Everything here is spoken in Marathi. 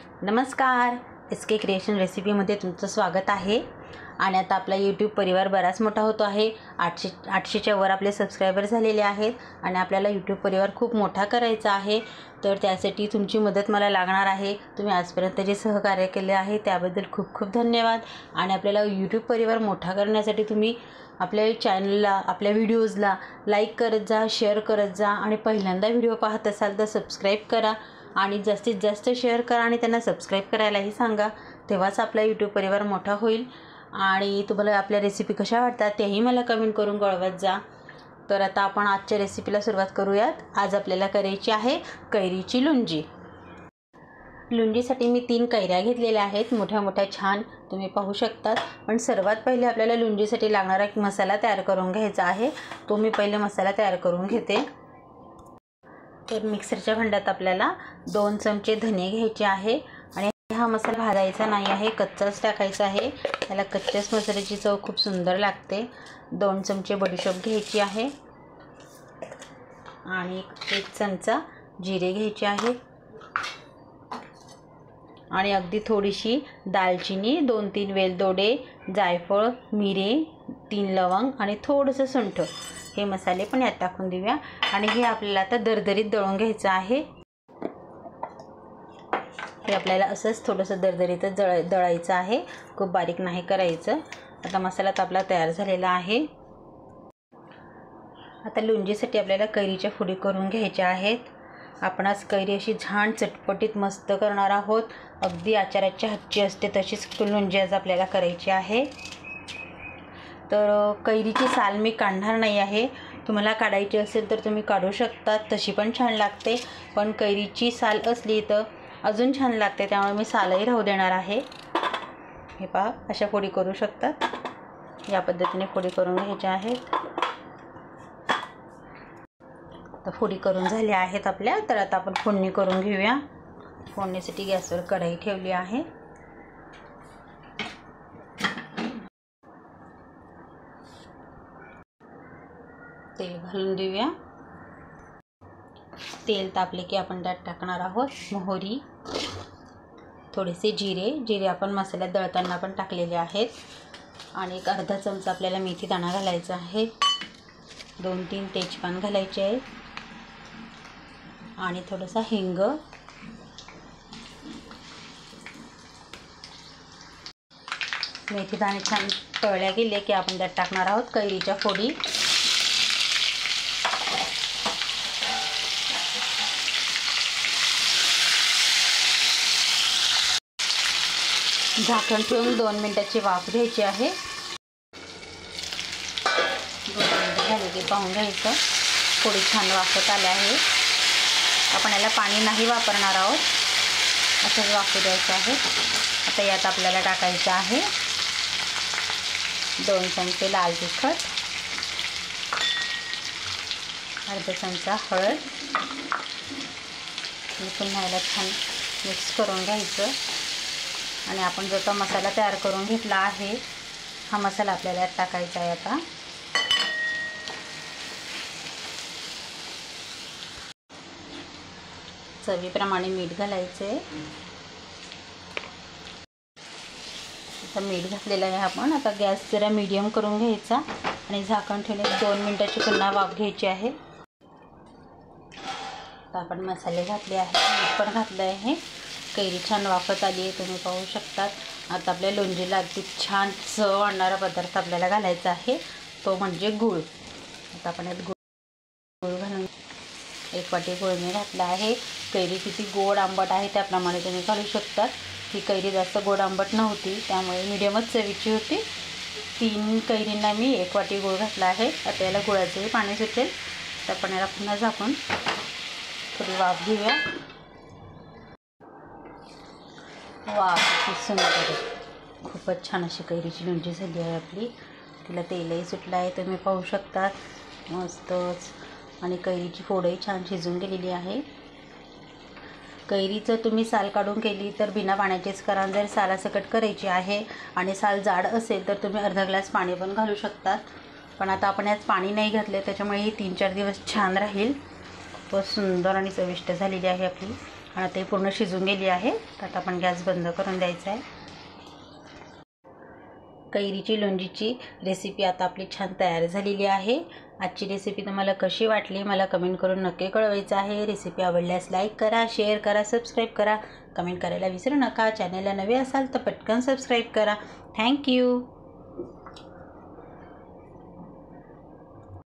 नमस्कार, SK क्रिएशन रेसिपीमध्ये तुमचं स्वागत आहे. आणि आता आपला यूट्यूब परिवार बराच मोठा होतो आहे. 800च्या वर आपले सबस्क्रायबर झालेले आहेत आणि आपल्याला यूट्यूब परिवार खूप मोठा करायचा आहे. तर त्यासाठी तुमची मदत मला लागणार आहे. तुम्ही आजपर्यंत जे सहकार्य केले आहे त्याबद्दल खूप खूप धन्यवाद. आणि आपल्याला यूट्यूब परिवार मोठा करण्यासाठी तुम्ही आपल्या चॅनलला, आपल्या व्हिडिओजला लाईक करत जा, शेअर करत जा आणि पहिल्यांदा व्हिडिओ पाहत असाल तर सबस्क्राईब करा आणि जास्तीत जास्त शेअर करा आणि त्यांना सबस्क्राईब करायलाही सांगा. तेव्हाच आपला यूट्यूब परिवार मोठा होईल. आणि तुम्हाला आपल्या रेसिपी कशा वाटतात तेही मला कमेंट करून कळवत जा. तर आता आपण आजच्या रेसिपीला सुरुवात करूयात. आज आपल्याला करायची आहे कैरीची लोणची. लोणचीसाठी मी 3 कैऱ्या घेतलेल्या आहेत, मोठ्या मोठ्या छान तुम्ही पाहू शकतात. पण सर्वात पहिले आपल्याला लोणचीसाठी लागणारा एक मसाला तयार करून घ्यायचा आहे. तो मी पहिले मसाला तयार करून घेते. तर मिक्सरच्या भांड्यात आपल्याला 2 चमचे धने घ्यायचे आहे आणि हा मसाला भाजायचा नाही आहे, कच्चाच टाकायचा आहे. त्याला कच्च्याच मसाल्याची चव खूप सुंदर लागते. 2 चमचे बडीशोप घ्यायची आहे आणि 1 चमचा जिरे घ्यायचे आहे आणि अगदी थोडीशी दालचिनी, 2-3 वेलदोडे, जायफळ, मिरे, 3 लवंग आणि थोडंसं सुंठ, हे मसाले पण यात टाकून देऊया. आणि हे आपल्याला आता दरदरीत दळून घ्यायचं आहे. हे आपल्याला असंच थोडंसं दरदरीतच दळायचं आहे, खूप बारीक नाही करायचं. आता मसाला तर आपला तयार झालेला आहे. आता लोणचीसाठी आपल्याला कैरीच्या फोडी करून घ्यायच्या आहेत. आपण आज कैरी अशी छान चटपटीत मस्त करणार आहोत. अगदी आचाराच्या हातची असते तशीच लोणची आज आपल्याला करायची आहे. तर कैरीची साल मी काढणार नाही आहे. तुम्हाला काढायची असेल तर तुम्ही काढू शकता, तशी पण छान लागते. पण कैरीची साल असली तर अजून छान लागते, त्यामुळे मी सालही राहू देणार आहे. हे पहा, अशा फोडी करू शकतात. या पद्धतीने फोडी करून घ्यायच्या आहेत. तर फोडी करून झाल्या आहेत आपल्या. तर आता आपण फोडणी करून घेऊया. फोडणीसाठी गॅसवर कढई ठेवली आहे. तेल घालून देऊया. तेल तापले की आपण त्यात टाकणार आहोत मोहरी, थोडेसे जिरे आपण मसाल्यात दळताना पण टाकलेले आहेत. आणि 1 अर्धा चमचा आपल्याला मेथी दाणा घालायचा आहे. 2-3 तेजपान घालायचे आहे आणि थोडासा हिंग. मेथी दाणे छान तळल्या गेले की आपण त्यात टाकणार आहोत कैरीच्या फोडी. झाकण ठेवून 2 मिनिटाची वाफ घ्यायची आहे. 2 मिनिटं झाले की पाहून घ्यायचं. थोडी छान वाफत आले आहे. आपण याला पाणी नाही वापरणार आहोत, असंच वाफू द्यायचं आहे. आता यात आपल्याला टाकायचं आहे 2 चमचे लाल तिखट, अर्धा चमचा हळद. पुन्हा याला छान मिक्स करून घ्यायचं. आणि आपण जो मसाला तयार करून घेतला आहे, हा मसाला आपल्याला यात टाकायचा आहे. आता चवीप्रमाणे मीठ घालायचे. आता मीठ घातलेलं आहे आपण. आता गॅस जरा मीडियम करून घ्यायचा आणि झाकण ठेवून 2 मिनिटाची पुन्हा वाफ घ्यायची आहे. आता आपण मसाले घातले आहे, मीठ पण घातलं आहे. कैरी छान वाफत आली आहे, तुम्ही पाहू शकतात. आता आपल्या लोणचीला अगदी छान चव आणणारा पदार्थ आपल्याला घालायचा आहे, तो म्हणजे गूळ. आता आपण यात गूळ घालून 1 वाटी गूळ मी घातला आहे. कैरी किती गोड आंबट आहे त्याप्रमाणे तुम्ही घालू शकतात. ही कैरी जास्त गोड आंबट नव्हती, त्यामुळे मिडियमच चवीची होती. 3 कैरींना मी 1 वाटी गूळ घातला आहे. आता याला गुळाचंही पाणी सुटेल. तर आपण याला पुन्हा झाकून थोडी वाफ घेऊया. वा, किती सुंदर, खूपच छान अशी कैरीची लोणची झाली आहे आपली. तिला तेलही सुटलं आहे, तुम्ही पाहू शकतात मस्तच. आणि कैरीची फोडही छान शिजून गेलेली आहे. कैरीचं तुम्ही साल काढून केली तर बिना पाण्याचीच करा. जर सालासकट करायची आहे आणि साल जाड असेल तर तुम्ही अर्धा ग्लास पाणी पण घालू शकतात. पण आता आपण यात पाणी नाही घातले, त्याच्यामुळे ही 3-4 दिवस छान राहील. खूपच सुंदर आणि चविष्ट झालेली आहे आपली आता ही पूर्ण शिजून गेली आहे. तर आता आपण गॅस बंद करून द्यायचा आहे. कैरीची लोणचीची रेसिपी आता आपली छान तयार झालेली आहे. आजची रेसिपी तुम्हाला कशी वाटली मला कमेंट करून नक्की कळवायचं आहे. रेसिपी आवडल्यास लाईक करा, शेअर करा, सबस्क्राईब करा, कमेंट करायला विसरू नका. चॅनलला नवे असाल तर पटकन सबस्क्राईब करा. थँक्यू.